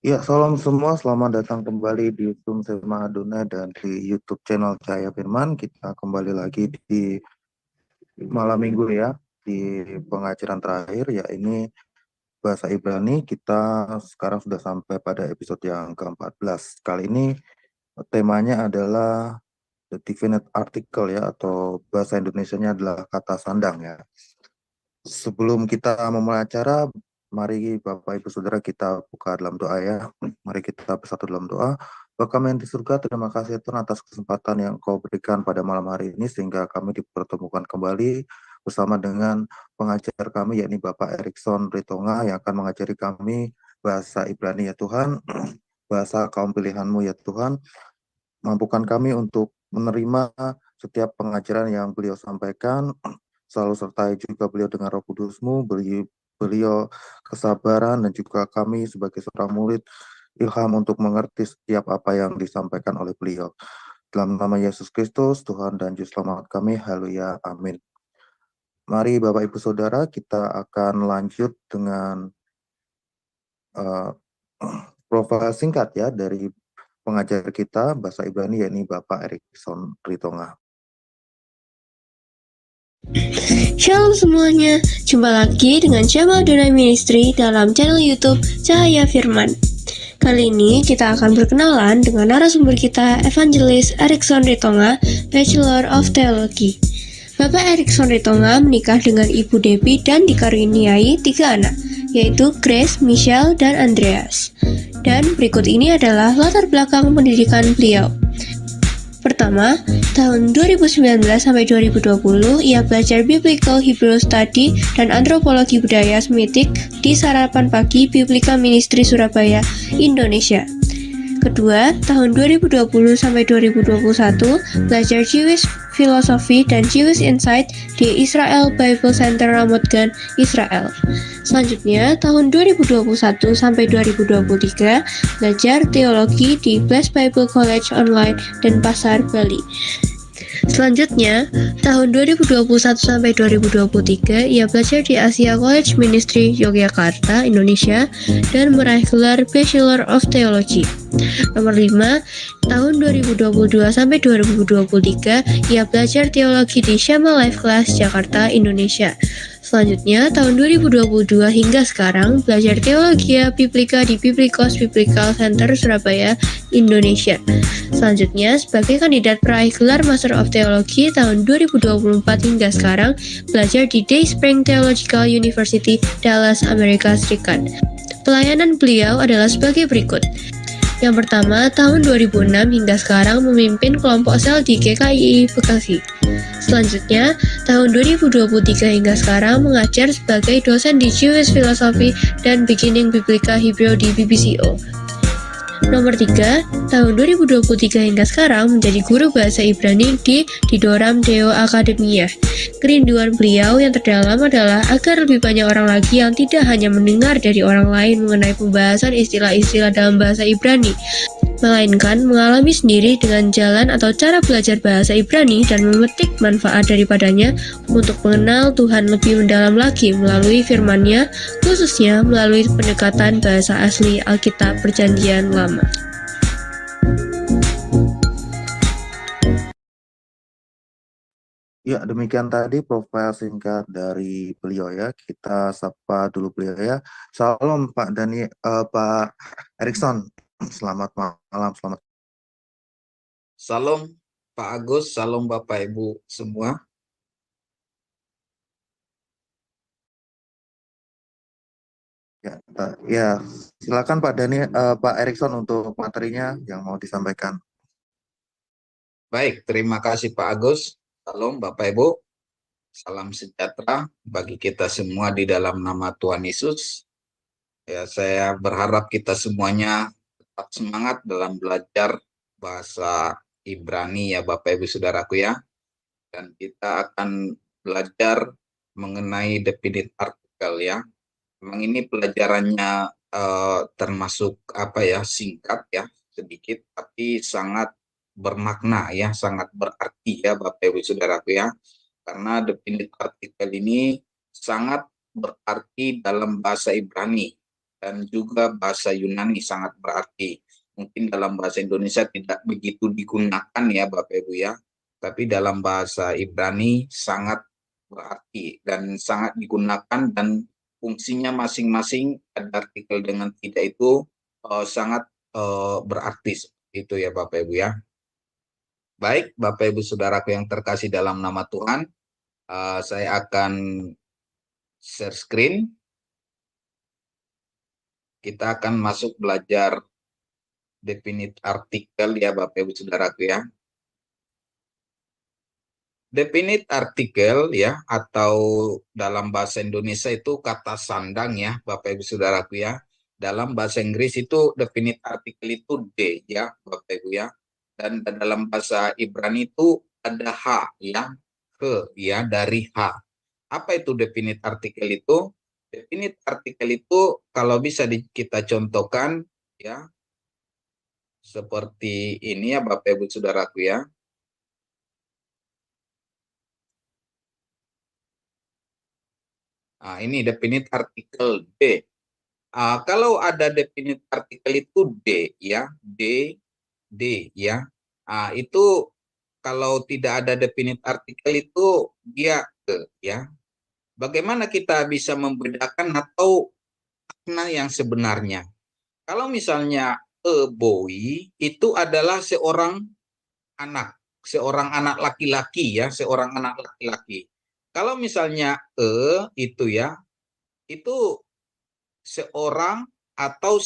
Ya, salam semua. Selamat datang kembali di Zoom Sema Adonai dan di YouTube channel Cahaya Firman. Kita kembali lagi di malam minggu ya, di pengajaran terakhir, ya ini bahasa Ibrani. Kita sekarang sudah sampai pada episode yang ke-14. Kali ini temanya adalah the definite article ya, atau bahasa Indonesianya adalah kata sandang ya. Sebelum kita memulai acara, mari Bapak Ibu Saudara kita buka dalam doa ya. Mari kita bersatu dalam doa. Bapa kami yang di surga, terima kasih Tuhan atas kesempatan yang Kau berikan pada malam hari ini sehingga kami dipertemukan kembali bersama dengan pengajar kami yakni Bapak Erikson Ritonga yang akan mengajari kami bahasa Ibrani ya Tuhan, bahasa kaum pilihan-Mu ya Tuhan. Mampukan kami untuk menerima setiap pengajaran yang beliau sampaikan, selalu sertai juga beliau dengan Roh Kudus-Mu, beliau kesabaran, dan juga kami sebagai seorang murid ilham untuk mengerti setiap apa yang disampaikan oleh beliau. Dalam nama Yesus Kristus, Tuhan dan Juru Selamat kami, haleluya, amin. Mari Bapak Ibu Saudara, kita akan lanjut dengan uh, profil singkat ya dari pengajar kita bahasa Ibrani yakni Bapak Erikson Ritonga. Shalom semuanya, jumpa lagi dengan Syama Adonai Ministry dalam channel YouTube Cahaya Firman. Kali ini kita akan berkenalan dengan narasumber kita, Evangelis Erikson Ritonga, Bachelor of Theology. Bapak Erikson Ritonga menikah dengan Ibu Debbie dan dikaruniai 3 anak, yaitu Grace, Michelle, dan Andreas. Dan berikut ini adalah latar belakang pendidikan beliau. Pertama, tahun 2019 sampai 2020, ia belajar Biblical Hebrew Study dan Antropologi Budaya Semitik di Sarapan Pagi Biblika Ministry Surabaya, Indonesia. Kedua, tahun 2020 sampai 2021, belajar Jewish Philosophy dan Jewish Insight di Israel Bible Center Ramat Gan, Israel. Selanjutnya, tahun 2021 sampai 2023, belajar teologi di Blessed Bible College Online dan Pasar Bali. Selanjutnya, tahun 2021 sampai 2023, ia belajar di Asia College Ministry Yogyakarta, Indonesia, dan meraih gelar Bachelor of Theology. Nomor 5, tahun 2022 sampai 2023, ia belajar teologi di Shema Life Class Jakarta, Indonesia. Selanjutnya, tahun 2022 hingga sekarang, belajar teologi Biblika di Biblikos Biblical Center Surabaya, Indonesia. Selanjutnya, sebagai kandidat peraih gelar Master of Theology tahun 2024 hingga sekarang, belajar di Day Spring Theological University, Dallas, Amerika Serikat. Pelayanan beliau adalah sebagai berikut. Yang pertama, tahun 2006 hingga sekarang memimpin kelompok sel di GKI Bekasi. Selanjutnya, tahun 2023 hingga sekarang mengajar sebagai dosen di Jewish Philosophy dan Beginning Biblica Hebrew di BBCO. Nomor 3, tahun 2023 hingga sekarang menjadi guru bahasa Ibrani di Didoram Deo Akademia. Kerinduan beliau yang terdalam adalah agar lebih banyak orang lagi yang tidak hanya mendengar dari orang lain mengenai pembahasan istilah-istilah dalam bahasa Ibrani, melainkan mengalami sendiri dengan jalan atau cara belajar bahasa Ibrani dan memetik manfaat daripadanya untuk mengenal Tuhan lebih mendalam lagi melalui firman-Nya, khususnya melalui pendekatan bahasa asli Alkitab Perjanjian Lama. Ya, demikian tadi profil singkat dari beliau ya. Kita sapa dulu beliau ya. Salam Pak Erikson. Selamat malam, selamat. Salam Pak Agus, salam Bapak Ibu semua. Ya, silakan Pak Erikson untuk materinya yang mau disampaikan. Baik, terima kasih Pak Agus. Salam Bapak Ibu. Salam sejahtera bagi kita semua di dalam nama Tuhan Yesus. Ya, saya berharap kita semuanya tetap semangat dalam belajar bahasa Ibrani ya Bapak Ibu Saudaraku ya. Dan kita akan belajar mengenai definite artikel ya. Memang ini pelajarannya termasuk singkat ya, sedikit tapi sangat bermakna ya, sangat berarti ya Bapak Ibu Saudaraku ya. Karena definite artikel ini sangat berarti dalam bahasa Ibrani. dan juga bahasa Yunani sangat berarti. Mungkin dalam bahasa Indonesia tidak begitu digunakan ya Bapak Ibu ya, tapi dalam bahasa Ibrani sangat berarti dan sangat digunakan, dan fungsinya masing-masing ada artikel dengan tidak itu sangat berarti seperti itu ya Bapak Ibu ya. Baik, Bapak Ibu Saudaraku yang terkasih dalam nama Tuhan, saya akan share screen. Kita akan masuk belajar definite artikel ya Bapak Ibu Saudaraku ya. Definite artikel ya, atau dalam bahasa Indonesia itu kata sandang ya Bapak Ibu Saudaraku ya. Dalam bahasa Inggris itu definite artikel itu D ya Bapak Ibu ya. Dan dalam bahasa Ibrani itu ada H ya, ke ya, dari H. Apa itu definite artikel itu? Definite artikel itu kalau bisa kita contohkan ya, seperti ini ya Bapak Ibu Saudaraku ya. Nah, ini definite artikel D. Kalau ada definite artikel itu D ya, D ya. Itu kalau tidak ada definite artikel itu dia ke ya. Bagaimana kita bisa membedakan atau makna yang sebenarnya? Kalau misalnya a boy itu adalah seorang anak laki-laki ya, seorang anak laki-laki. Kalau misalnya itu ya, itu seorang atau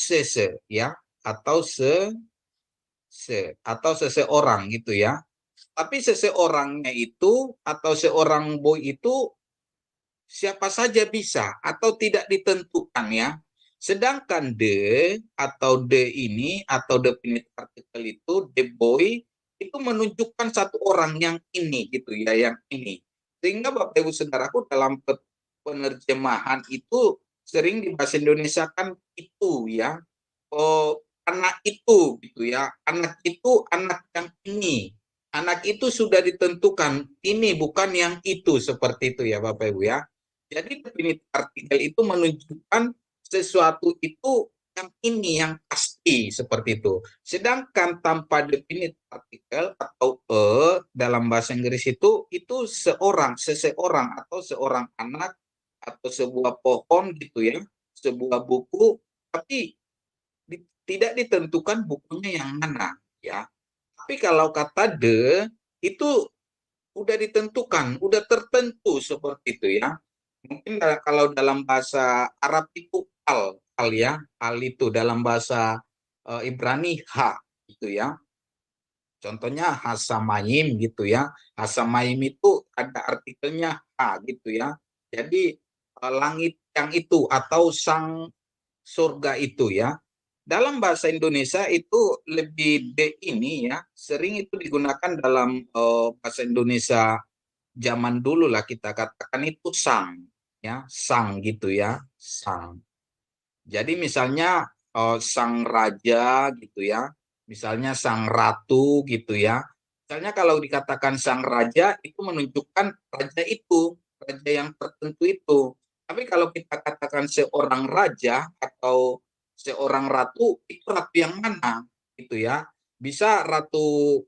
ya, atau atau seseorang gitu ya. Tapi seseorangnya itu atau seorang boy itu siapa saja bisa atau tidak ditentukan ya. Sedangkan D ini atau definite article itu the boy itu menunjukkan satu orang yang ini gitu ya, yang ini. Sehingga Bapak Ibu Saudaraku dalam penerjemahan itu sering di bahasa Indonesia kan itu ya. Oh, anak itu gitu ya. Anak itu anak yang ini. Anak itu sudah ditentukan, ini bukan yang itu, seperti itu ya Bapak Ibu ya. Jadi definite artikel itu menunjukkan sesuatu itu yang ini, yang pasti, seperti itu. Sedangkan tanpa definite artikel atau dalam bahasa Inggris itu seseorang atau seorang anak atau sebuah pohon gitu ya, sebuah buku, tapi tidak ditentukan bukunya yang mana ya. Tapi kalau kata itu udah ditentukan, udah tertentu seperti itu ya. Mungkin kalau dalam bahasa Arab itu al ya, al itu dalam bahasa Ibrani H gitu ya. Contohnya hasamayim gitu ya. Hasamayim itu ada artikelnya H gitu ya. Jadi langit yang itu atau sang surga itu ya. Dalam bahasa Indonesia itu lebih D ini ya, sering itu digunakan dalam bahasa Indonesia zaman dulu lah, kita katakan itu sang ya, sang gitu ya, sang. Jadi misalnya sang raja gitu ya, misalnya sang ratu gitu ya. Misalnya kalau dikatakan sang raja itu menunjukkan raja yang tertentu itu. Tapi kalau kita katakan seorang raja atau seorang ratu, itu ratu yang mana gitu ya. Bisa ratu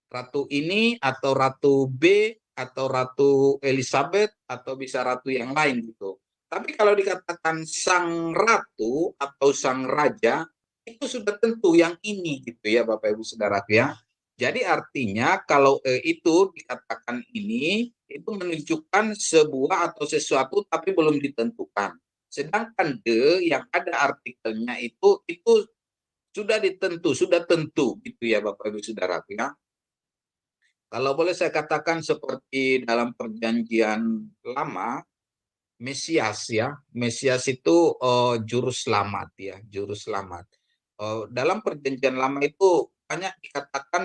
ratu ini atau ratu B atau ratu Elizabeth atau bisa ratu yang lain gitu. Tapi kalau dikatakan sang ratu atau sang raja, itu sudah tentu yang ini gitu ya Bapak Ibu Saudaraku ya. Jadi artinya kalau itu dikatakan ini, itu menunjukkan sebuah atau sesuatu tapi belum ditentukan. Sedangkan yang ada artikelnya itu sudah sudah tentu gitu ya Bapak Ibu Saudaraku ya. Kalau boleh saya katakan seperti dalam perjanjian lama, Mesias ya, Mesias itu juru selamat ya, juru selamat. Dalam perjanjian lama itu banyak dikatakan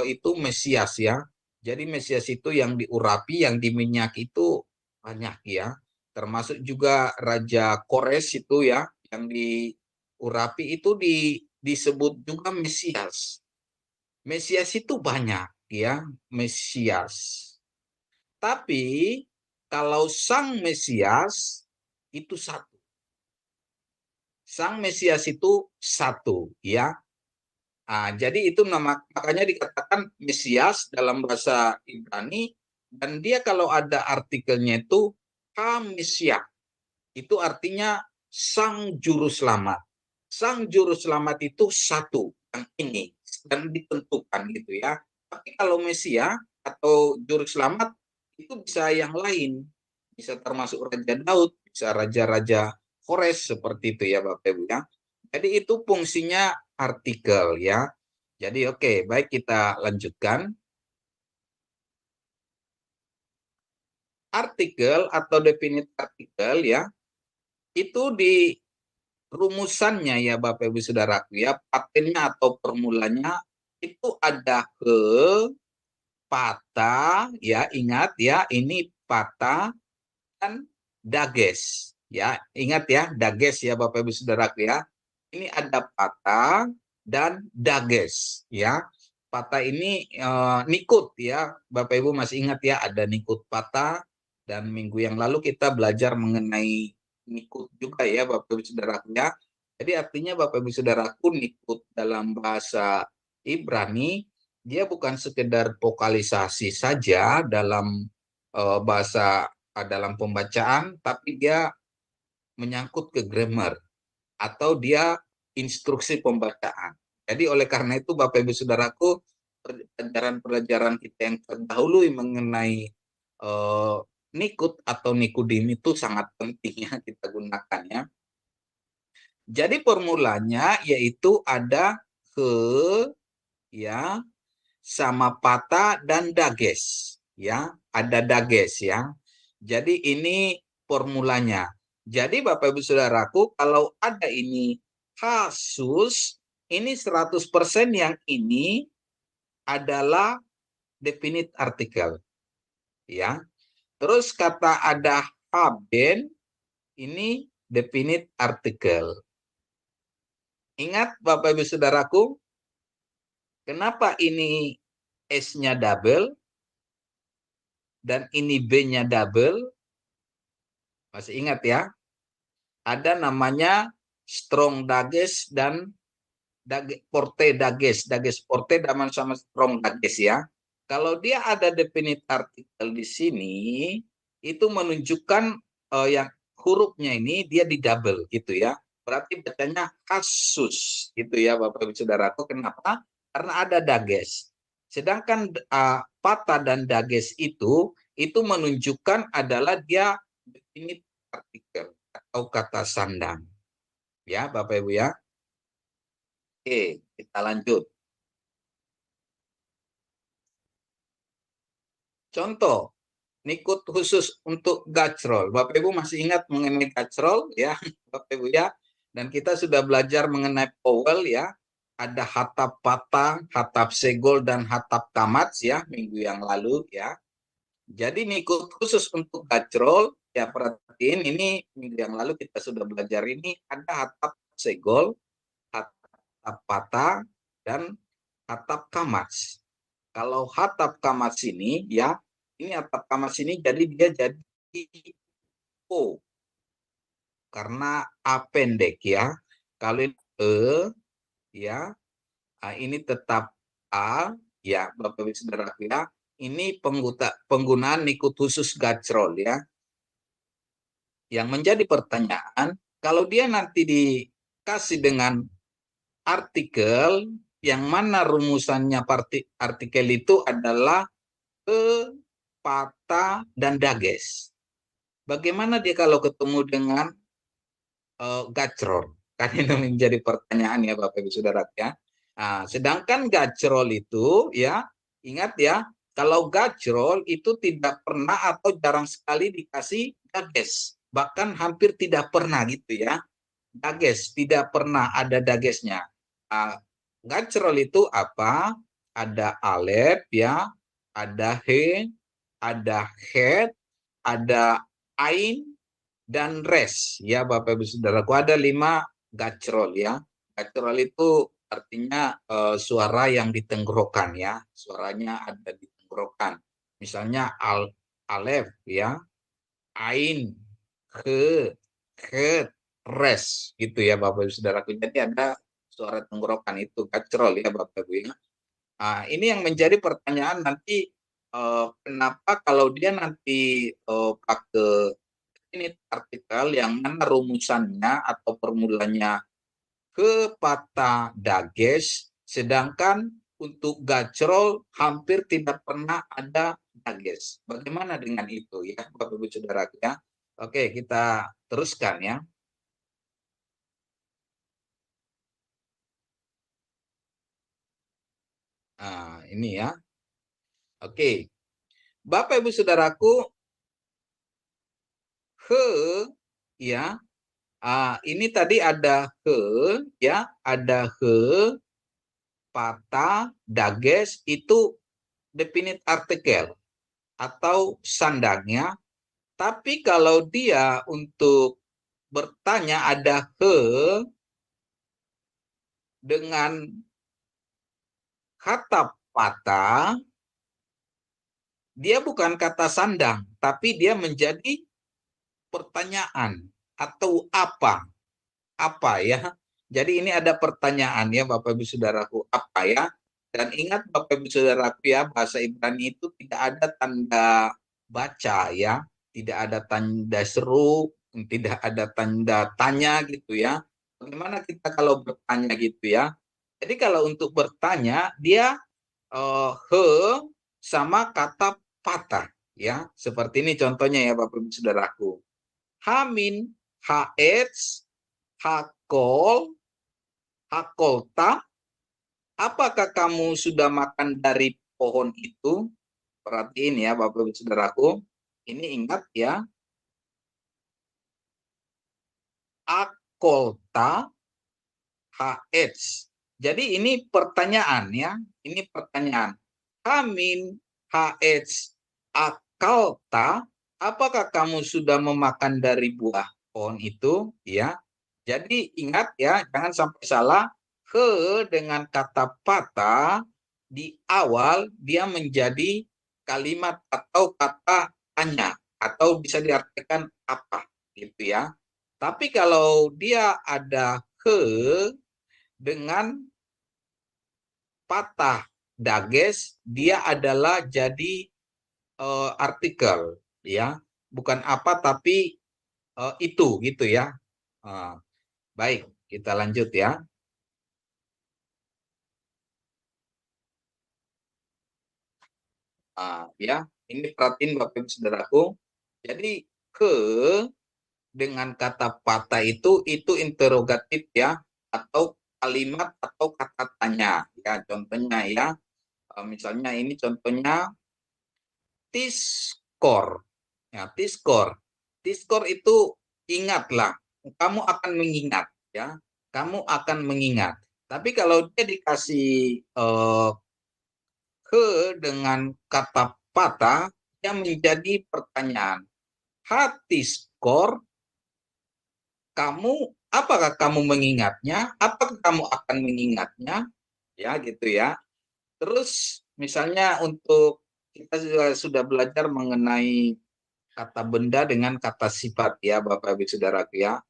itu Mesias ya. Jadi Mesias itu yang diurapi, yang diminyaki itu banyak ya. Termasuk juga Raja Kores itu ya, yang diurapi itu disebut juga Mesias. Mesias itu banyak ya, Mesias. Tapi kalau sang Mesias itu satu. Sang Mesias itu satu, ya. Jadi itu makanya dikatakan Mesias dalam bahasa Ibrani, dan dia kalau ada artikelnya itu HaMesiah, itu artinya Sang Juru Selamat. Sang Juru Selamat itu satu, yang ini, dan ditentukan gitu ya. Tapi kalau Mesias atau Juru Selamat itu bisa yang lain, bisa termasuk Raja Daud, bisa raja-raja Kores seperti itu ya Bapak Ibu ya. Jadi itu fungsinya artikel ya. Jadi oke, baik kita lanjutkan. Artikel atau definite artikel ya, itu di rumusannya ya Bapak Ibu Saudaraku ya, patennya atau formulanya itu ada ke, pata ya, ingat ya, ini pata dan dages ya, ingat ya, dages ya Bapak Ibu Saudaraku ya. Ini ada pata dan dages ya. Pata ini nikut ya, Bapak Ibu masih ingat ya, ada nikut pata, dan minggu yang lalu kita belajar mengenai nikut juga ya Bapak Ibu Saudaraku ya. Jadi artinya Bapak Ibu Saudaraku, nikut dalam bahasa Ibrani dia bukan sekedar vokalisasi saja dalam bahasa dalam pembacaan, tapi dia menyangkut ke grammar atau dia instruksi pembacaan. Jadi oleh karena itu Bapak Ibu Saudaraku, pelajaran-pelajaran kita yang terdahulu mengenai nikut atau nikudim itu sangat penting ya kita gunakan ya. Jadi formulanya yaitu ada ke ya, sama pata dan dages ya, ada dages ya. Jadi ini formulanya. Jadi Bapak Ibu Saudaraku, kalau ada ini kasus, ini 100% yang ini adalah definite artikel ya. Terus kata ada haben, ini definite artikel. Ingat Bapak Ibu Saudaraku, kenapa ini S-nya double dan ini B-nya double? Masih ingat ya? Ada namanya strong dages dan porte dages. Dages porte sama strong dages ya. Kalau dia ada definite artikel di sini, itu menunjukkan yang hurufnya ini dia di double gitu ya. Berarti bacanya kasus gitu ya Bapak Ibu Saudaraku. Kenapa? Karena ada dages. Sedangkan pata dan dages itu menunjukkan adalah dia definite artikel atau kata sandang. Ya, Bapak Ibu ya. Oke, kita lanjut. Contoh, nikut khusus untuk gacrol. Bapak Ibu masih ingat mengenai gacrol ya, Bapak Ibu ya. Dan kita sudah belajar mengenai vowel ya. Ada hatap patah, hatap segol, dan hatap kamats ya, minggu yang lalu ya. Jadi nikut khusus untuk gacrol, ya perhatiin ini minggu yang lalu kita sudah belajar ini ada hatap segol, hatap patah, dan hatap kamats. Kalau hatap kamats ini ya, ini hatap kamats ini jadi dia jadi O karena A pendek ya. Kalau ini E ya, ini tetap A ya Bapak Ibu Saudara ya. Ini penggunaan nikut khusus gacrol ya. Yang menjadi pertanyaan, kalau dia nanti dikasih dengan artikel, yang mana rumusannya artikel itu adalah ke, pata, dan dages. Bagaimana dia kalau ketemu dengan gacrol? Kan ini menjadi pertanyaan ya Bapak Ibu Saudara ya. Nah, sedangkan gacrol itu ya, ingat ya, kalau gacrol itu tidak pernah atau jarang sekali dikasih dages. Bahkan hampir tidak pernah gitu ya. Dages, tidak pernah ada dagesnya. Gacrol itu apa? Ada alef ya, ada he, ada het, ada ain, dan res ya Bapak Ibu Saudaraku. Ada 5 gacrol ya. Gacrol itu artinya suara yang di tenggorokan ya, suaranya ada di tenggorokan. Misalnya alef ya, ain, he, het, rest gitu ya Bapak Ibu Saudaraku. Jadi ada suara tenggorokan itu gacrol ya Bapak Ibu ya. Nah, ini yang menjadi pertanyaan nanti kenapa kalau dia nanti pakai ini artikel yang mana rumusannya atau formulanya ke patah dages, sedangkan untuk gacrol hampir tidak pernah ada dages. Bagaimana dengan itu ya Bapak Ibu Saudara ya? Oke, kita teruskan ya. Nah, ini ya. Oke. Bapak Ibu Saudaraku, he ya. Ini tadi ada he ya, ada he, patah, dages itu definite artikel atau sandangnya. Tapi kalau dia untuk bertanya ada he dengan kata patah, dia bukan kata sandang, tapi dia menjadi pertanyaan atau apa? Apa ya? Jadi ini ada pertanyaan ya Bapak Ibu Saudaraku, apa ya? Dan ingat Bapak Ibu Saudaraku ya, bahasa Ibrani itu tidak ada tanda baca ya, tidak ada tanda seru, tidak ada tanda tanya gitu ya. Bagaimana kita kalau bertanya gitu ya? Jadi kalau untuk bertanya dia he sama kata patah ya. Seperti ini contohnya ya Bapak Ibu Saudaraku. Hamin, haets, hakol, hakolta, apakah kamu sudah makan dari pohon itu? Perhatiin ya Bapak Ibu Saudaraku. Ini ingat ya. Akolta, haets. Jadi ini pertanyaan ya. Ini pertanyaan. Hamin, haets, akalta, apakah kamu sudah memakan dari buah pohon itu? Ya. Jadi ingat ya, jangan sampai salah. He dengan kata patah di awal dia menjadi kalimat atau kata tanya atau bisa diartikan apa gitu ya. Tapi kalau dia ada he dengan patah dages, dia adalah jadi artikel ya, bukan apa tapi itu gitu ya. Baik, kita lanjut ya. Ya, ini perhatiin Bapak Ibu Saudaraku. Jadi ke dengan kata patah itu interrogatif ya, atau kalimat atau kata tanya ya. Contohnya ya, misalnya ini contohnya tiskor. Ya, tiskor. Tiskor itu ingatlah, kamu akan mengingat ya. Kamu akan mengingat. Tapi kalau dia dikasih ke dengan kata patah yang menjadi pertanyaan. Hati skor, kamu apakah kamu mengingatnya? Apakah kamu akan mengingatnya? Ya gitu ya. Terus misalnya untuk kita sudah belajar mengenai kata benda dengan kata sifat ya Bapak Ibu Saudaraku ya.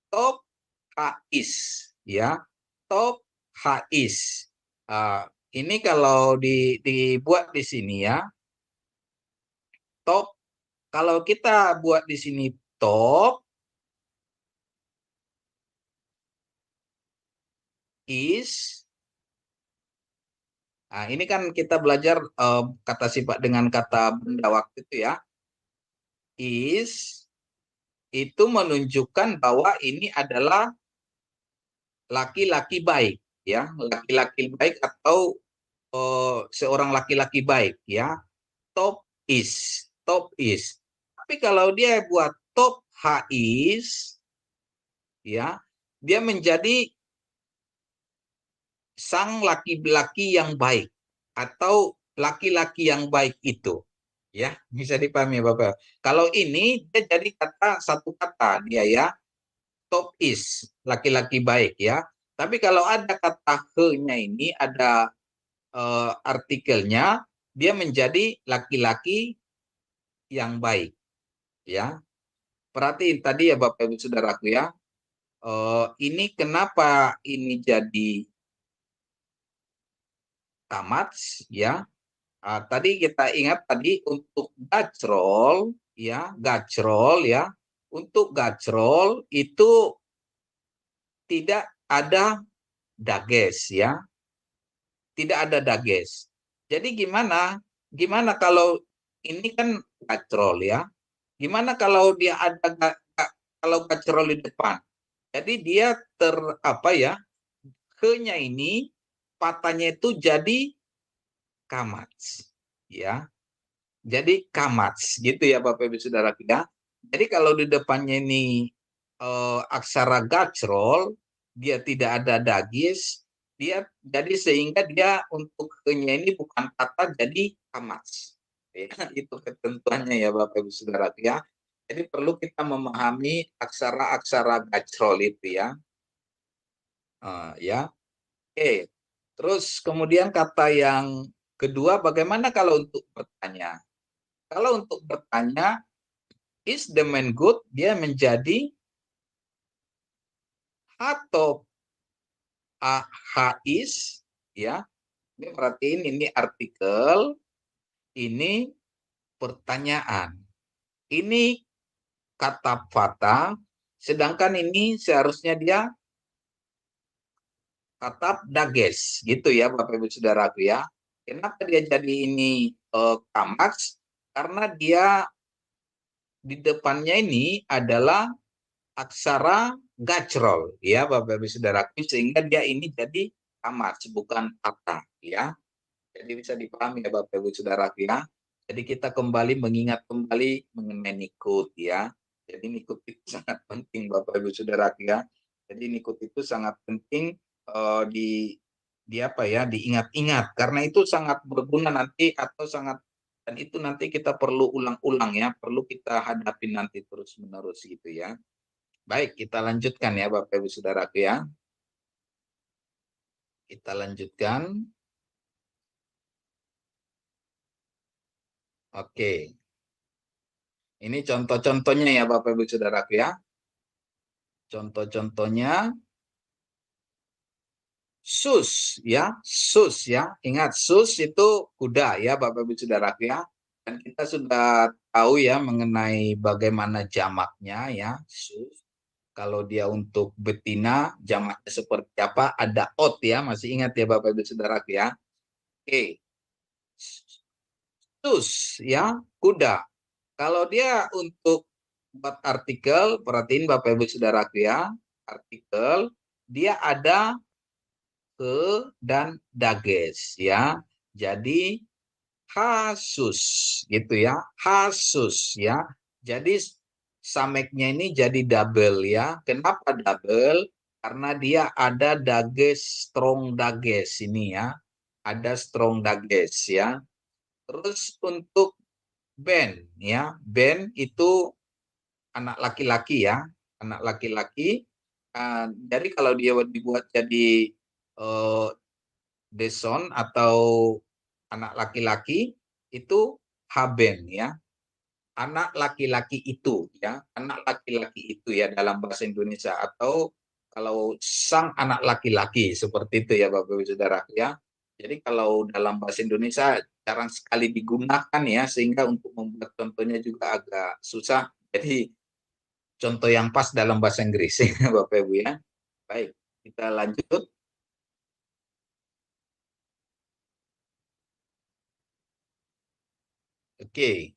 Top hais ya. Top hais. Ini kalau dibuat di sini ya. Top, kalau kita buat di sini top is. Nah, ini kan kita belajar kata sifat dengan kata benda waktu itu ya. Is itu menunjukkan bahwa ini adalah laki-laki baik ya, laki-laki baik atau seorang laki-laki baik ya. Top is, top is. Tapi kalau dia buat top hais ya, dia menjadi sang laki-laki yang baik atau laki-laki yang baik itu. Ya, bisa dipahami Bapak. Kalau ini dia jadi kata satu kata dia ya. Top is, laki-laki baik ya. Tapi kalau ada kata he-nya ini ada artikelnya, dia menjadi laki-laki yang baik ya. Perhatiin tadi ya Bapak Ibu Saudaraku ya. Ini kenapa ini jadi kamats ya? Tadi kita ingat tadi untuk gacrol ya, untuk gacrol itu tidak ada dages ya, tidak ada dages. Jadi gimana? Gimana kalau ini kan gacrol ya? Gimana kalau dia ada kalau gacrol di depan? Jadi dia apa ya? Ke-nya ini patahnya itu jadi kamats ya. Jadi kamats gitu ya Bapak Ibu Saudara ya. Jadi kalau di depannya ini aksara gacrol, dia tidak ada dagis, dia jadi sehingga dia untuk ke-nya ini bukan patah jadi kamats. Ya, itu ketentuannya ya Bapak Ibu Saudara ya. Jadi perlu kita memahami aksara-aksara gacrol itu ya. Ya. Oke. Terus kemudian kata yang kedua, bagaimana kalau untuk bertanya? Kalau untuk bertanya, is the man good? Dia menjadi atau is, ya. Ini perhatiin ini artikel, ini pertanyaan. Ini kata fata, sedangkan ini seharusnya dia kata dages, gitu ya Bapak Ibu Saudaraku ya. Kenapa dia jadi ini kamaks? Karena dia di depannya ini adalah aksara gacrol ya Bapak Ibu Saudaraku, sehingga dia ini jadi kamats bukan patah ya. Jadi bisa dipahami ya Bapak Ibu Saudaraku ya. Jadi kita kembali mengingat kembali mengenai nikut ya. Jadi nikut itu sangat penting Bapak Ibu Saudaraku ya. Jadi nikut itu sangat penting di apa ya, diingat-ingat karena itu sangat berguna nanti atau sangat, dan itu nanti kita perlu ulang-ulang ya, perlu kita hadapi nanti terus-menerus gitu ya. Baik, kita lanjutkan ya Bapak Ibu Saudaraku ya. Kita lanjutkan. Oke. Ini contoh-contohnya ya Bapak Ibu Saudaraku ya. Contoh-contohnya sus ya, Ingat sus itu kuda ya Bapak Ibu Saudaraku ya. Dan kita sudah tahu ya mengenai bagaimana jamaknya ya, sus. Kalau dia untuk betina jamaknya seperti apa? Ada ot ya, masih ingat ya Bapak Ibu Saudaraku ya. Oke. Sus ya, kuda. Kalau dia untuk buat artikel, perhatiin Bapak Ibu Saudaraku ya, artikel dia ada ke dan dages ya. Jadi hasus gitu ya, hasus ya. Jadi sameknya ini jadi double ya. Kenapa double? Karena dia ada dages, strong dages ini ya. Ada strong dages ya. Terus untuk band ya, band itu anak laki-laki ya, anak laki-laki. Jadi kalau dia dibuat jadi deson atau anak laki-laki itu haben ya, anak laki-laki itu ya, anak laki-laki itu ya dalam bahasa Indonesia, atau kalau sang anak laki-laki seperti itu ya Bapak Ibu Saudara ya. Jadi kalau dalam bahasa Indonesia jarang sekali digunakan ya, sehingga untuk membuat contohnya juga agak susah. Jadi contoh yang pas dalam bahasa Inggris ya Bapak Ibu ya. Baik, kita lanjut. Oke.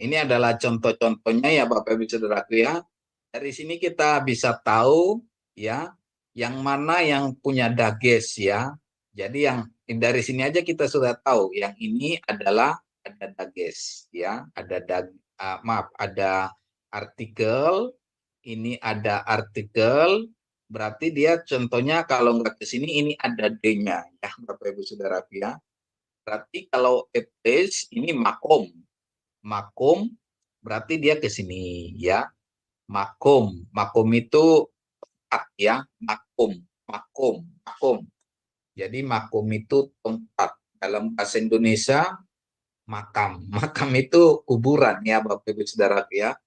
Ini adalah contoh-contohnya ya Bapak Ibu Saudaraku ya. Dari sini kita bisa tahu ya yang mana yang punya dages ya. Jadi yang dari sini aja kita sudah tahu yang ini adalah ada dages ya, ada artikel, ini ada artikel, berarti dia contohnya kalau nggak ke sini ini ada D-nya ya Bapak Ibu Saudaraku ya. Berarti kalau a place ini makom. Makom berarti dia ke sini ya. Makom itu tempat ya, makom. Jadi makom itu tempat. Dalam bahasa Indonesia makam. Makam itu kuburan ya Bapak Ibu Saudara ya.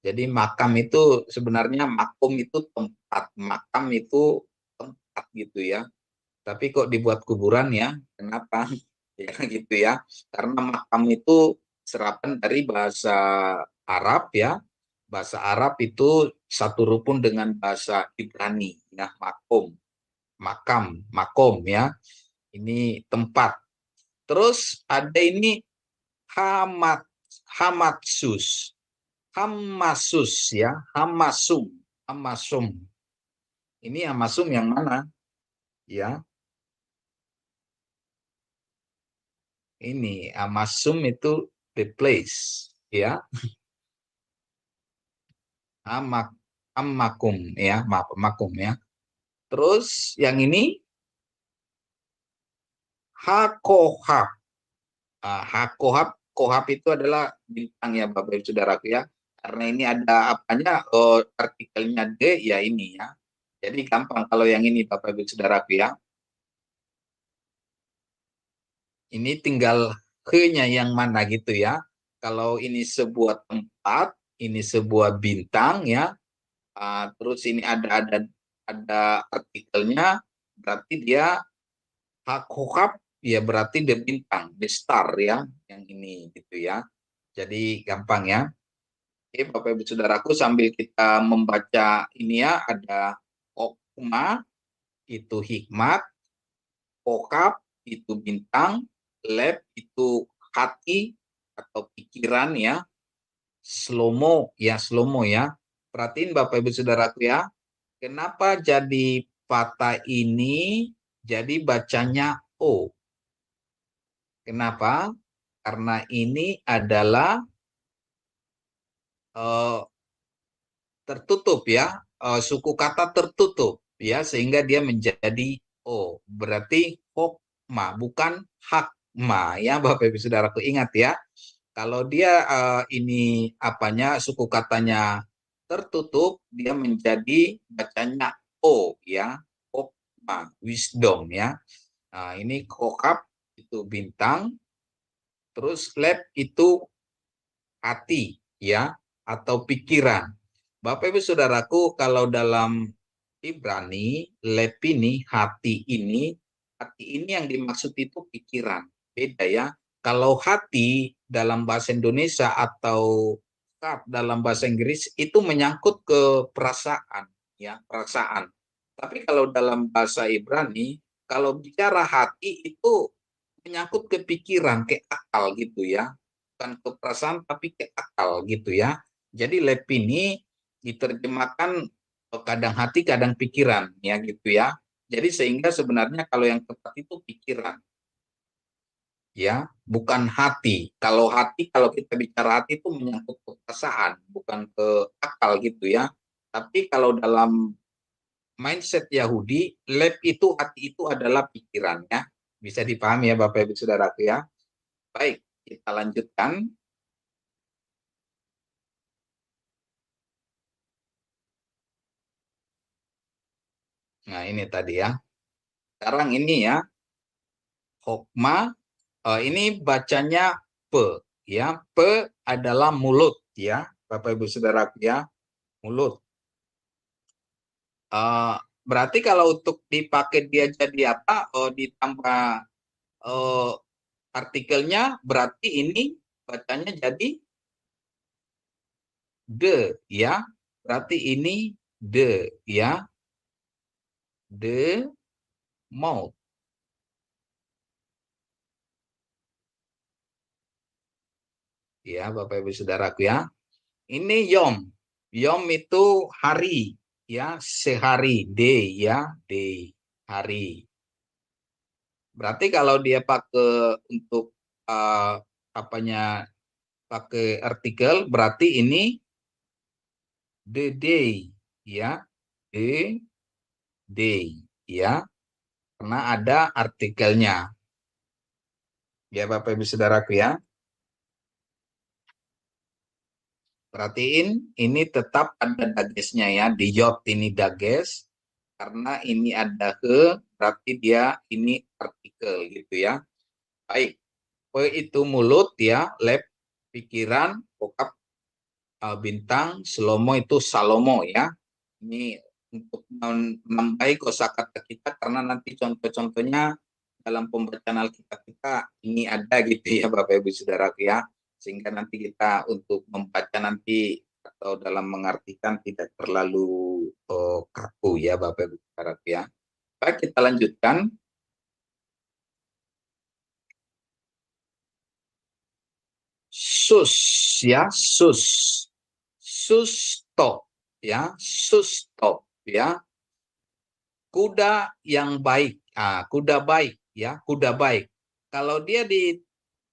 Jadi makam itu sebenarnya makum itu tempat, makam itu tempat gitu ya. Tapi kok dibuat kuburan ya? Kenapa? Ya gitu ya. Karena makam itu serapan dari bahasa Arab ya. Bahasa Arab itu satu rukun dengan bahasa Ibrani ya, makom, makam, makom ya. Ini tempat. Terus ada ini hamat, hamatsus, hamasus ya, hamasum, hamasum. Ini hamasum yang mana? Ya, ini hamasum itu the place ya, amak, amakum ya, maaf, makum ya. Terus yang ini hakohab. Hakohab, kohab itu adalah bintang ya Bapak Ibu Saudaraku ya. Karena ini ada apanya, artikelnya D ya ini ya. Jadi gampang kalau yang ini Bapak Ibu Saudaraku ya. Ini tinggal ke-nya yang mana gitu ya. Kalau ini sebuah tempat, ini sebuah bintang ya. Terus ini ada artikelnya, berarti dia hakokab ya, berarti the bintang, the star ya, yang ini gitu ya. Jadi gampang ya. Oke, Bapak Ibu Saudaraku, sambil kita membaca ini ya, ada hokma itu hikmat, kokab itu bintang, lab itu hati atau pikiran ya, slomo ya. Perhatiin Bapak Ibu Saudaraku ya, kenapa jadi patah ini jadi bacanya O? Kenapa? Karena ini adalah tertutup ya, suku kata tertutup ya, sehingga dia menjadi O. Berarti hokma, bukan hakma ya Bapak Ibu Saudaraku, ingat ya. Kalau dia ini apanya, suku katanya tertutup, dia menjadi bacanya O ya, hokma, wisdom ya. Nah, ini kokab itu bintang, terus lab itu hati ya, atau pikiran. Bapak Ibu Saudaraku, kalau dalam Ibrani, lab ini, hati ini yang dimaksud itu pikiran. Beda ya. Kalau hati dalam bahasa Indonesia atau dalam bahasa Inggris itu menyangkut ke perasaan, ya, perasaan. Tapi kalau dalam bahasa Ibrani, kalau bicara hati itu menyangkut ke pikiran, ke akal gitu ya. Bukan ke perasaan tapi ke akal gitu ya. Jadi lab ini diterjemahkan kadang hati, kadang pikiran ya gitu ya. Jadi sehingga sebenarnya kalau yang tepat itu pikiran ya, bukan hati. Kalau hati, kalau kita bicara hati itu menyangkut ke perasaan, bukan ke akal gitu ya. Tapi kalau dalam mindset Yahudi, lab itu, hati itu adalah pikiran ya. Bisa dipahami ya Bapak Ibu Saudaraku ya. Baik, kita lanjutkan. Nah, ini tadi ya. Sekarang ini ya, hokma, ini bacanya pe ya. Pe adalah mulut ya, Bapak Ibu Saudaraku ya, mulut. Berarti kalau untuk dipakai dia jadi apa? Ditambah artikelnya, berarti ini bacanya jadi de ya. Berarti ini de ya, de mouth ya Bapak Ibu Saudaraku ya. Ini yom. Yom itu hari ya, sehari, day ya, day, hari. Berarti kalau dia pakai untuk apanya, pakai artikel, berarti ini the day ya, the day ya, karena ada artikelnya ya Bapak Ibu Saudaraku ya. Perhatiin ini tetap ada dagesnya ya, di yot ini dages, karena ini ada ke, berarti dia ini artikel gitu ya. Baik, P itu mulut ya, lab pikiran, kokap bintang, Slomo itu Salomo ya. Ini untuk menambahi kosakata kita karena nanti contoh-contohnya dalam pembacaan Alkitab kita ini ada gitu ya Bapak Ibu Saudara ya. Sehingga nanti kita untuk membaca nanti atau dalam mengartikan tidak terlalu kaku ya Bapak Ibu Saudara ya. Baik, kita lanjutkan. Sus ya, stop ya, stop ya. Kuda yang baik, kuda baik ya, kuda baik. Kalau dia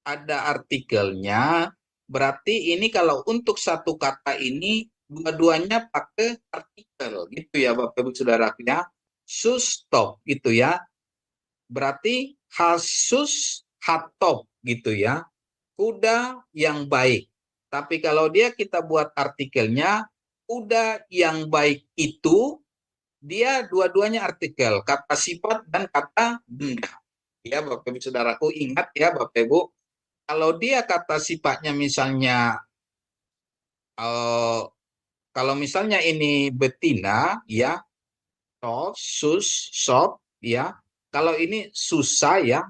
ada artikelnya, berarti ini kalau untuk satu kata ini dua-duanya pakai artikel gitu ya Bapak Ibu Saudara ya. Stop gitu ya. Berarti hasus hatop gitu ya. Kuda yang baik. Tapi kalau kita buat artikelnya, kuda yang baik itu, dia dua-duanya artikel, kata sifat dan kata benda. Ya Bapak Ibu Saudaraku, ingat ya Bapak Ibu, kalau dia kata sifatnya misalnya, kalau misalnya ini betina, ya, sop, ya, kalau ini susah ya,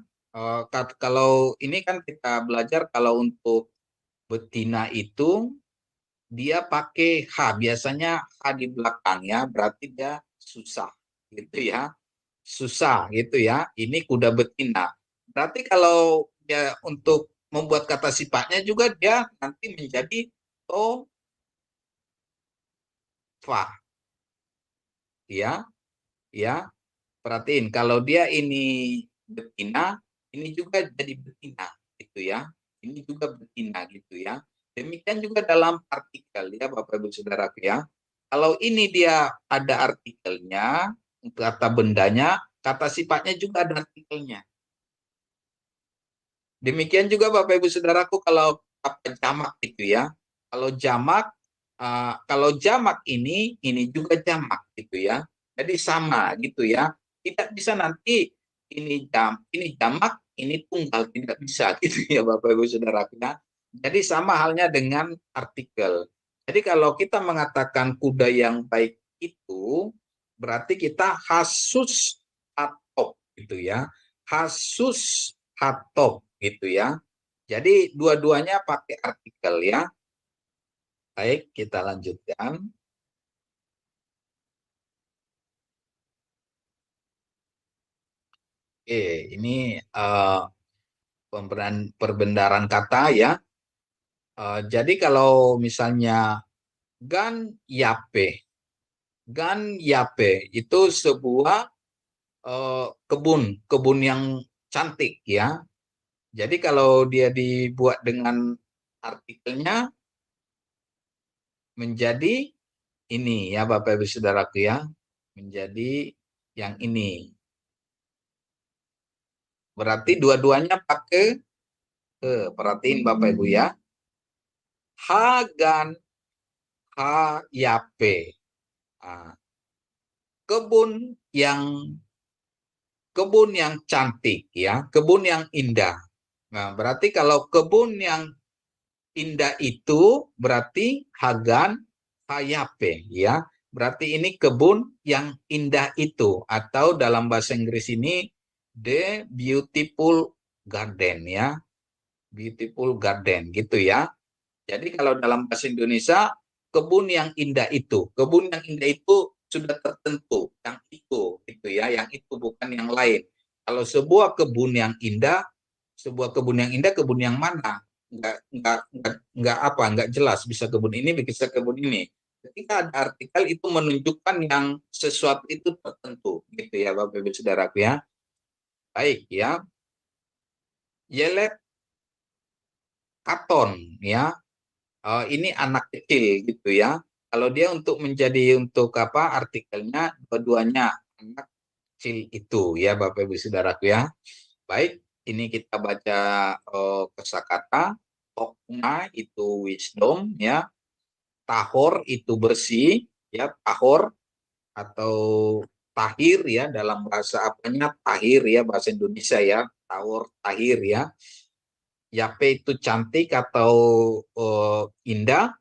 kalau ini kan kita belajar kalau untuk betina itu, dia pakai H, biasanya H di belakang ya, berarti dia susah gitu ya. Susah gitu ya. Ini kuda betina. Berarti kalau dia untuk membuat kata sifatnya juga dia nanti menjadi tofa ya. Ya. Perhatiin kalau dia ini betina, ini juga jadi betina gitu ya. Ini juga betina gitu ya. Demikian juga dalam artikel ya Bapak Ibu Saudara ya. Kalau ini dia ada artikelnya, kata bendanya, kata sifatnya juga ada artikelnya. Demikian juga Bapak Ibu Saudaraku kalau apa jamak itu ya. Kalau jamak ini juga jamak gitu ya. Jadi sama gitu ya. Tidak bisa nanti ini jamak, ini tunggal, tidak bisa gitu ya Bapak Ibu Saudaraku ya. Jadi sama halnya dengan artikel. Jadi kalau kita mengatakan kuda yang baik itu berarti kita hasus atop gitu ya. Hasus atop gitu ya. Jadi dua-duanya pakai artikel ya. Baik, kita lanjutkan. Oke, ini perbendaharaan kata ya. Jadi kalau misalnya gan yape itu sebuah kebun yang cantik ya. Jadi kalau dia dibuat dengan artikelnya menjadi ini ya Bapak Ibu Saudaraku ya, menjadi yang ini. Berarti dua-duanya pakai perhatiin Bapak Ibu ya. Hagan hayape. Nah, kebun yang cantik ya, kebun yang indah. Nah, berarti kalau kebun yang indah itu berarti hagan hayape ya. Berarti ini kebun yang indah itu atau dalam bahasa Inggris ini the beautiful garden ya. Beautiful garden gitu ya. Jadi kalau dalam bahasa Indonesia kebun yang indah itu sudah tertentu, yang itu gitu ya, yang itu bukan yang lain. Kalau sebuah kebun yang indah, kebun yang mana? Enggak jelas, bisa kebun ini, bisa kebun ini. Ketika ada artikel itu menunjukkan yang sesuatu itu tertentu gitu ya Bapak Ibu Saudaraku ya. Baik ya. Yelet katon ya. Ini anak kecil gitu ya. Kalau dia untuk artikelnya dua-duanya anak kecil itu ya Bapak Ibu Saudaraku ya. Baik, ini kita baca kosakata. Hokma itu wisdom ya. Tahor itu bersih ya, tahor atau tahir ya dalam bahasa tahir ya bahasa Indonesia ya. Tahor tahir ya. Yape itu cantik atau indah.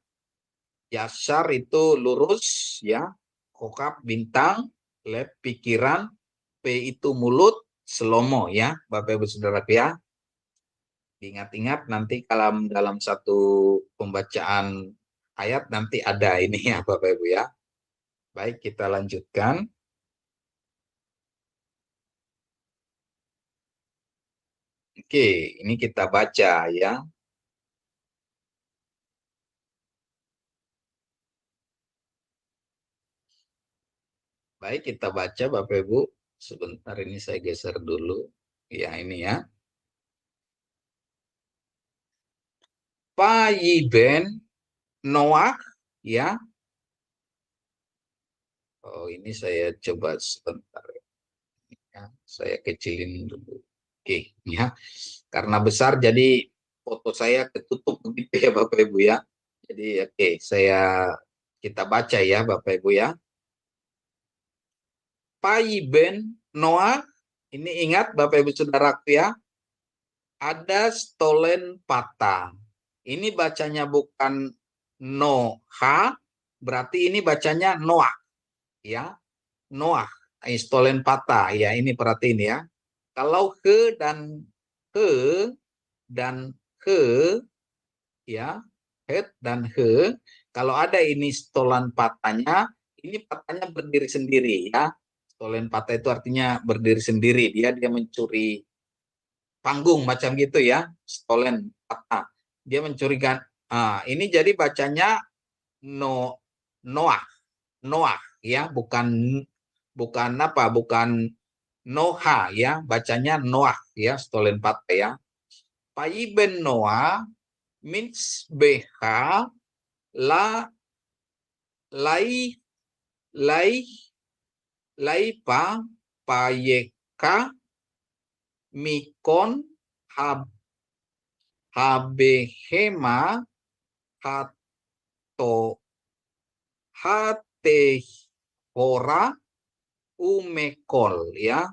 Yasar itu lurus ya, kokap bintang, lab pikiran, P itu mulut, selomo ya, Bapak Ibu Saudara ya. Ingat-ingat nanti kalau dalam satu pembacaan ayat nanti ada ini ya Bapak Ibu ya. Baik, kita lanjutkan. Oke, ini kita baca ya. Baik, kita baca Bapak Ibu. Sebentar ini saya geser dulu. Ya, ini ya. Payiben Noah ya. Oh, ini saya coba sebentar ya. Saya kecilin dulu. Oke, ya. Karena besar jadi foto saya ketutup begitu ya Bapak Ibu ya. Jadi oke, kita baca ya Bapak Ibu ya. Payiben Noah, ini ingat Bapak Ibu Saudaraku ya, ada stolen patah. Ini bacanya bukan Noha, berarti ini bacanya Noah ya. Noah, stolen patah ya, ini perhatiin ya. Kalau he dan he ya, head dan he, kalau ada ini stolen patahnya, ini patahnya berdiri sendiri ya. Stolen patah itu artinya berdiri sendiri, dia mencuri panggung macam gitu ya. Stolen patah, dia mencurikan. Ini jadi bacanya Noah, Noah ya, bukan apa, bukan Noha ya, bacanya Noah ya, stolen patah ya. Payiben Noah means BH la lai lai laipa payeka mikon habehema hato hatehora umekol ya.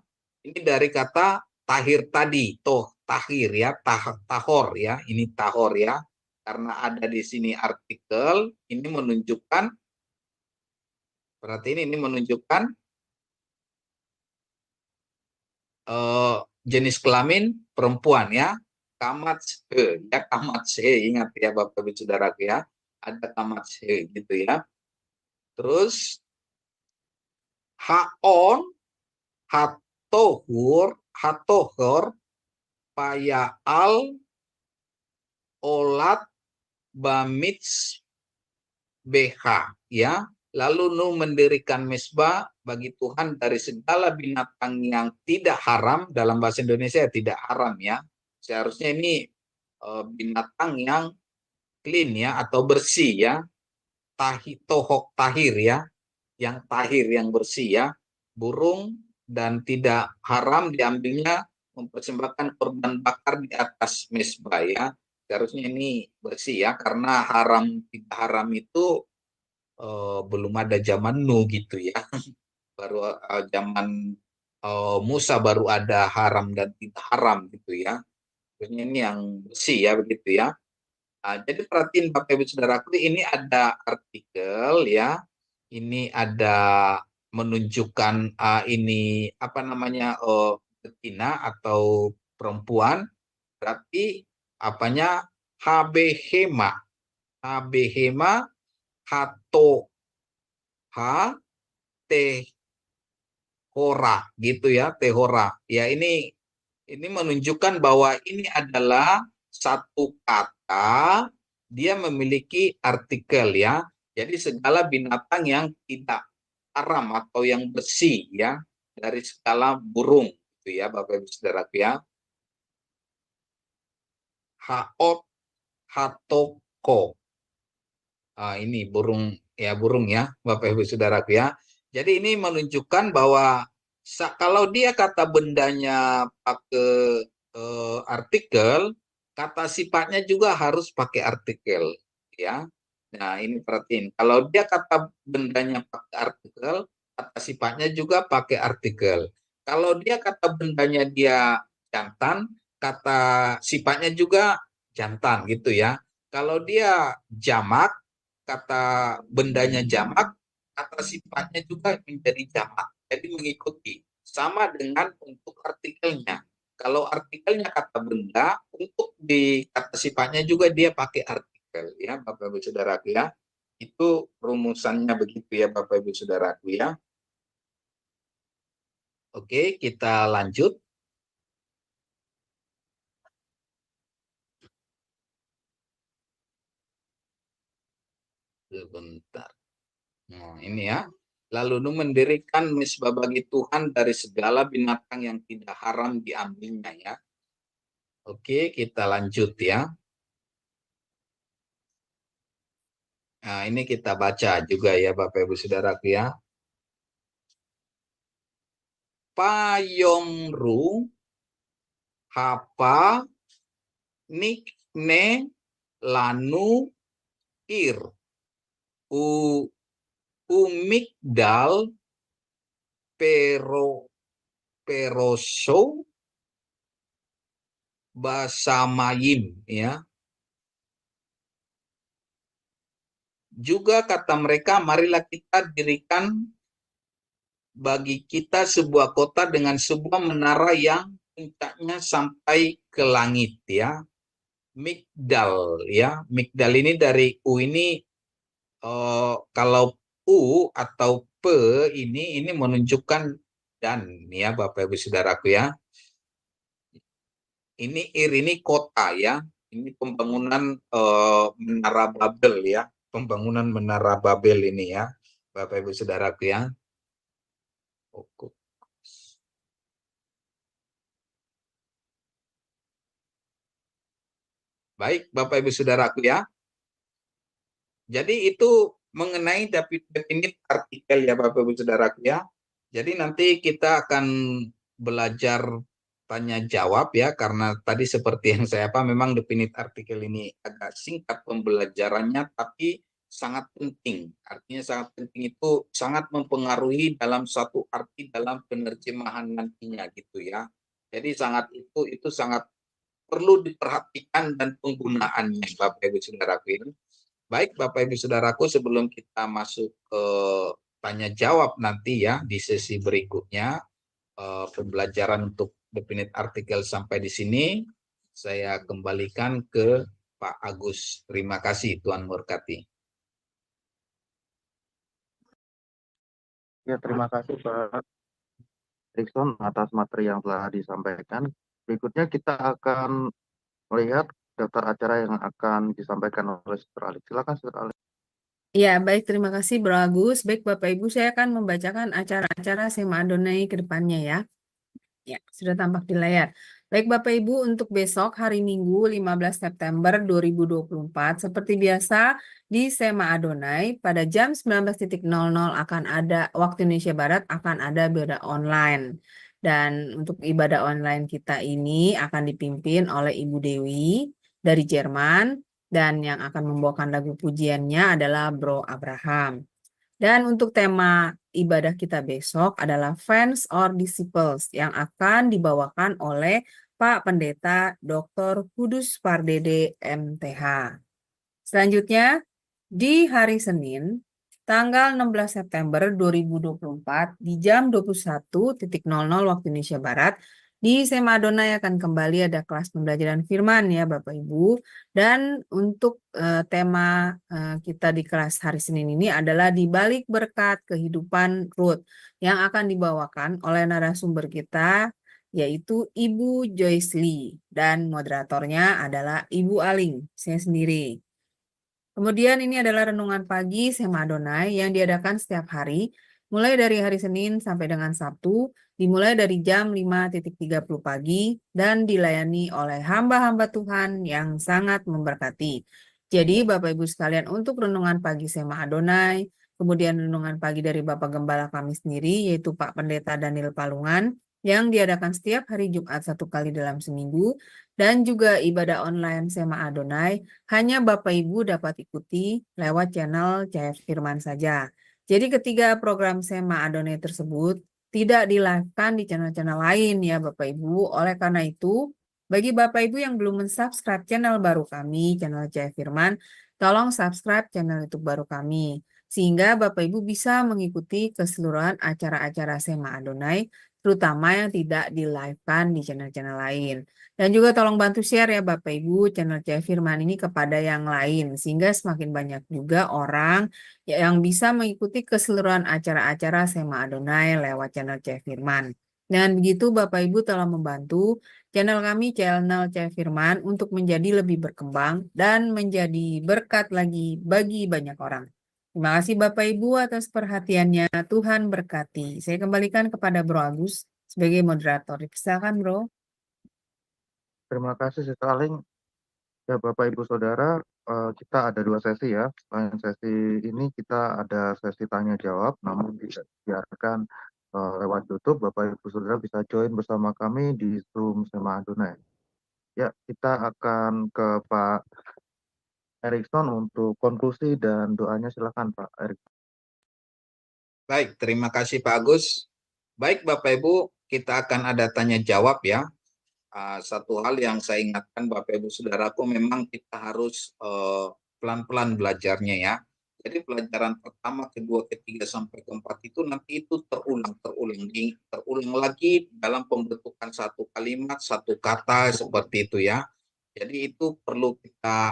Ini dari kata tahir tadi, tahir ya, tahor ya, ini tahor ya. Karena ada di sini artikel, ini menunjukkan, berarti ini menunjukkan jenis kelamin perempuan ya. Kamat ya, kamat ingat ya Bapak Ibu Saudaraku ya, ada kamat gitu ya. Terus haon, hatohor, payaal, olat, bamits, BH ya. Lalu Nu mendirikan mesbah bagi Tuhan dari segala binatang yang tidak haram, dalam bahasa Indonesia tidak haram ya. Seharusnya ini binatang yang clean ya, atau bersih ya. Tohok tahir ya, yang tahir, yang bersih ya. Burung dan tidak haram diambilnya mempersembahkan korban bakar di atas mesbah ya. Seharusnya ini bersih ya, karena haram tidak haram itu belum ada zaman Nuh gitu ya. Baru zaman Musa baru ada haram dan tidak haram gitu ya. Ini yang bersih ya, begitu ya. Jadi perhatiin Bapak Ibu Saudaraku, ini ada artikel ya. Ini ada menunjukkan ini apa namanya, betina atau perempuan. Berarti apanya, habehema. Habehema hato tehora gitu ya, tehora. Ya, ini menunjukkan bahwa ini adalah satu kata, dia memiliki artikel ya. Jadi segala binatang yang tidak haram atau yang bersih ya, dari segala burung gitu ya Bapak Ibu Saudaraku ya. Haot, hatoko. Ini burung ya Bapak Ibu Saudaraku ya. Jadi ini menunjukkan bahwa kalau dia kata bendanya pakai artikel, kata sifatnya juga harus pakai artikel ya. Nah, ini perhatiin. Kalau dia kata bendanya pakai artikel, kata sifatnya juga pakai artikel. Kalau dia kata bendanya dia jantan, kata sifatnya juga jantan gitu ya. Kalau dia jamak, kata bendanya jamak, kata sifatnya juga menjadi jamak. Jadi mengikuti. Sama dengan untuk artikelnya. Kalau artikelnya kata benda, untuk di kata sifatnya juga dia pakai artikel, ya Bapak Ibu Saudaraku ya. Itu rumusannya begitu ya Bapak Ibu Saudaraku ya. Oke, kita lanjut. Sebentar. Nah, ini ya. Lalu Nuh mendirikan mesbah bagi Tuhan dari segala binatang yang tidak haram diambilnya ya. Oke, kita lanjut ya. Nah, ini kita baca juga ya Bapak Ibu Saudaraku ya. Payongru hapa nikne lanu ir u umigdal peroso basamayim ya. Juga kata mereka, marilah kita dirikan bagi kita sebuah kota dengan sebuah menara yang puncaknya sampai ke langit ya. Migdal ya. Migdal ini dari U ini kalau U atau P ini menunjukkan dan ya Bapak Ibu Saudaraku ya. Ini ini kota ya. Ini pembangunan Menara Babel ya. Pembangunan Menara Babel ini ya. Bapak Ibu Saudaraku ya. Oke. Baik, Bapak Ibu Saudaraku ya. Jadi itu mengenai definisi artikel ya Bapak Ibu Saudaraku ya. Jadi nanti kita akan belajar tanya jawab ya, karena tadi seperti yang saya memang definisi artikel ini agak singkat pembelajarannya tapi sangat penting. Artinya sangat penting itu sangat mempengaruhi dalam satu arti dalam penerjemahan nantinya gitu ya. Jadi sangat itu sangat perlu diperhatikan dan penggunaannya Bapak Ibu Saudaraku ini. Baik Bapak Ibu Saudaraku, sebelum kita masuk ke tanya jawab nanti ya di sesi berikutnya, pembelajaran untuk definite artikel sampai di sini, saya kembalikan ke Pak Agus. Terima kasih, Tuhan berkati. Ya, terima kasih Pak Erikson atas materi yang telah disampaikan. Berikutnya kita akan melihat daftar acara yang akan disampaikan oleh Saudara Alex. Silakan Saudara Alex. Ya, baik, terima kasih Bro Agus. Baik Bapak Ibu, saya akan membacakan acara-acara Sema Adonai ke depannya ya. Ya, sudah tampak di layar. Baik Bapak Ibu, untuk besok hari Minggu 15 September 2024, seperti biasa di Sema Adonai pada jam 19.00 akan ada, waktu Indonesia Barat akan ada ibadah online. Dan untuk ibadah online kita ini akan dipimpin oleh Ibu Dewi dari Jerman, dan yang akan membawakan lagu pujiannya adalah Bro Abraham. Dan untuk tema ibadah kita besok adalah Fans or Disciples yang akan dibawakan oleh Pak Pendeta Dr. Kudus Pardede MTH. Selanjutnya, di hari Senin, tanggal 16 September 2024 di jam 21.00 waktu Indonesia Barat, di Sema Adonai akan kembali ada kelas pembelajaran firman ya Bapak Ibu. Dan untuk tema kita di kelas hari Senin ini adalah di balik berkat kehidupan Ruth yang akan dibawakan oleh narasumber kita yaitu Ibu Joyce Lee dan moderatornya adalah Ibu Aling, saya sendiri. Kemudian ini adalah renungan pagi Sema Adonai yang diadakan setiap hari mulai dari hari Senin sampai dengan Sabtu, dimulai dari jam 5.30 pagi dan dilayani oleh hamba-hamba Tuhan yang sangat memberkati. Jadi Bapak Ibu sekalian, untuk renungan pagi Sema Adonai, kemudian renungan pagi dari Bapak Gembala kami sendiri yaitu Pak Pendeta Daniel Palungan yang diadakan setiap hari Jumat 1 kali dalam seminggu, dan juga ibadah online Sema Adonai hanya Bapak Ibu dapat ikuti lewat channel Cahaya Firman saja. Jadi ketiga program Sema Adonai tersebut tidak di-live-kan di channel-channel lain ya Bapak Ibu. Oleh karena itu, bagi Bapak Ibu yang belum mensubscribe channel baru kami, channel Cahaya Firman, tolong subscribe channel YouTube baru kami, sehingga Bapak Ibu bisa mengikuti keseluruhan acara-acara Sema Adonai, terutama yang tidak di-live-kan di channel-channel lain. Dan juga tolong bantu share ya Bapak Ibu channel Cahaya Firman ini kepada yang lain, sehingga semakin banyak juga orang yang bisa mengikuti keseluruhan acara-acara Sema Adonai lewat channel Cahaya Firman. Dengan begitu Bapak Ibu telah membantu channel kami, channel Cahaya Firman, untuk menjadi lebih berkembang dan menjadi berkat lagi bagi banyak orang. Terima kasih Bapak Ibu atas perhatiannya. Tuhan berkati. Saya kembalikan kepada Bro Agus sebagai moderator. Silakan Bro. Terima kasih sekali ya Bapak Ibu Saudara. Kita ada 2 sesi ya. Selain sesi ini kita ada sesi tanya jawab, namun bisa disiarkan lewat YouTube. Bapak Ibu Saudara bisa join bersama kami di Zoom Sema Adonai. Ya, kita akan ke Pak Erikson untuk konklusi dan doanya. Silakan Pak Erikson. Baik, terima kasih Pak Agus. Baik Bapak Ibu, kita akan ada tanya jawab ya. Satu hal yang saya ingatkan Bapak Ibu Saudaraku, memang kita harus pelan-pelan belajarnya ya. Jadi pelajaran pertama, kedua, ketiga sampai keempat itu nanti itu terulang lagi dalam pembentukan satu kalimat, satu kata seperti itu ya. Jadi itu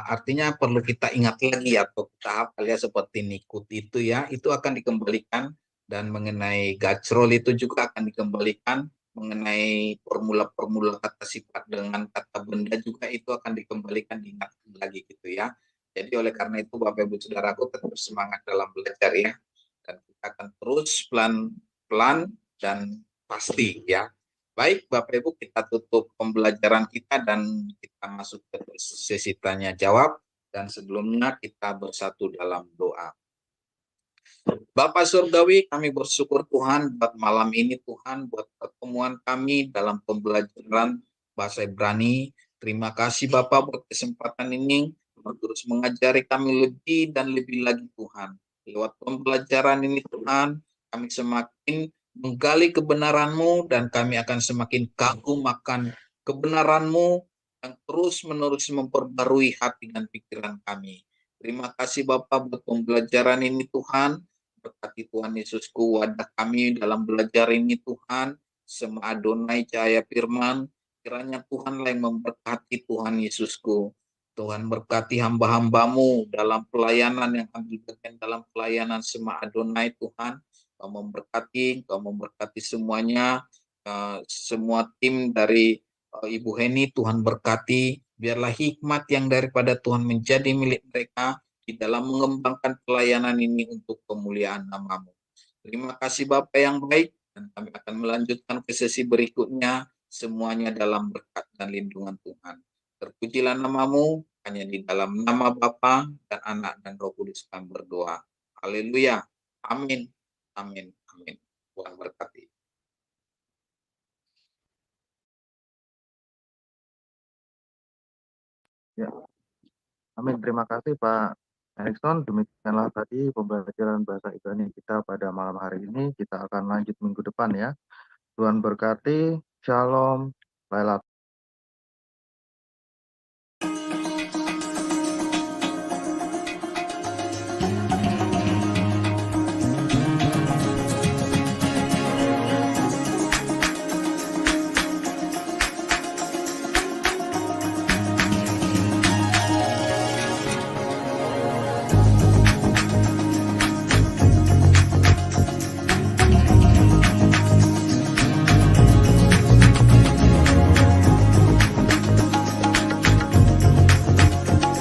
artinya perlu kita ingat lagi atau kita hafal ya, seperti nikut itu ya, itu akan dikembalikan, dan mengenai gacrol itu juga akan dikembalikan, mengenai formula-formula kata sifat dengan kata benda juga itu akan dikembalikan, diingat lagi gitu ya. Jadi oleh karena itu Bapak Ibu Saudaraku tetap semangat dalam belajar ya, dan kita akan terus pelan-pelan dan pasti ya. Baik Bapak Ibu, kita tutup pembelajaran kita dan kita masuk ke sesi tanya jawab, dan sebelumnya kita bersatu dalam doa. Bapak Surgawi, kami bersyukur Tuhan buat malam ini Tuhan, buat pertemuan kami dalam pembelajaran bahasa Ibrani. Terima kasih Bapak buat kesempatan ini, terus mengajari kami lebih dan lebih lagi Tuhan. Lewat pembelajaran ini Tuhan, kami semakin menggali kebenaran-Mu dan kami akan semakin kagum akan kebenaran-Mu yang terus-menerus memperbarui hati dan pikiran kami. Terima kasih Bapak buat pembelajaran ini Tuhan. Berkati Tuhan Yesusku wadah kami dalam belajar ini Tuhan. Sema Adonai Cahaya Firman, kiranya Tuhanlah yang memberkati Tuhan Yesusku. Tuhan berkati hamba-hamba-Mu dalam pelayanan yang ambil bagian dalam pelayanan Sema Adonai Tuhan. Kau memberkati semuanya, semua tim dari Ibu Heni, Tuhan berkati. Biarlah hikmat yang daripada Tuhan menjadi milik mereka di dalam mengembangkan pelayanan ini untuk kemuliaan nama-Mu. Terima kasih Bapak yang baik, dan kami akan melanjutkan ke sesi berikutnya, semuanya dalam berkat dan lindungan Tuhan. Terpujilah nama-Mu, hanya di dalam nama Bapa dan Anak dan Roh Kudus kami berdoa. Haleluya. Amin. Amin. Amin. Tuhan berkati. Ya. Amin. Terima kasih Pak Erikson. Demikianlah tadi pembelajaran bahasa Ibrani kita pada malam hari ini. Kita akan lanjut minggu depan ya. Tuhan berkati. Shalom. Laila.